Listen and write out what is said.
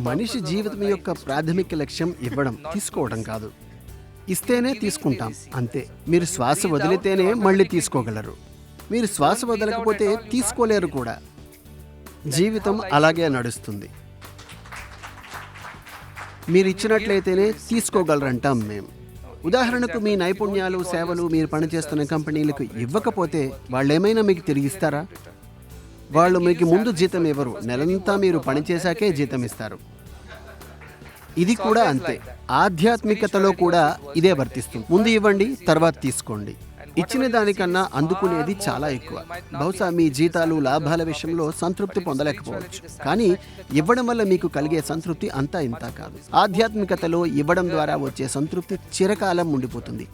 మనిషి జీవితం యొక్క ప్రాథమిక లక్ష్యం ఇవ్వడం, తీసుకోవడం కాదు. ఇస్తేనే తీసుకుంటాం, అంతే. మీరు శ్వాస వదిలితేనే మళ్ళీ తీసుకోగలరు. మీరు శ్వాస వదలకపోతే తీసుకోలేరు కూడా. జీవితం అలాగే నడుస్తుంది. మీరు ఇచ్చినట్లయితేనే తీసుకోగలరంటాం మేము. ఉదాహరణకు మీ నైపుణ్యాలు, సేవలు మీరు పనిచేస్తున్న కంపెనీలకు ఇవ్వకపోతే వాళ్ళేమైనా మీకు తిరిగిస్తారా? వాళ్ళు మీకు ముందు జీతం ఇవ్వరు, నెలంతా మీరు పనిచేశాకే జీతం ఇస్తారు. ఇది కూడా అంతే. ఆధ్యాత్మికతలో కూడా ఇదే వర్తిస్తుంది. ముందు ఇవ్వండి, తర్వాత తీసుకోండి. ఇచ్చిన దానికన్నా అందుకునేది చాలా ఎక్కువ. బహుశా మీ జీతాలు, లాభాల విషయంలో సంతృప్తి పొందలేకపోవచ్చు, కానీ ఇవ్వడం వల్ల మీకు కలిగే సంతృప్తి అంతా ఇంతా కాదు. ఆధ్యాత్మికతలో ఇవ్వడం ద్వారా వచ్చే సంతృప్తి చిరకాలం ఉండిపోతుంది.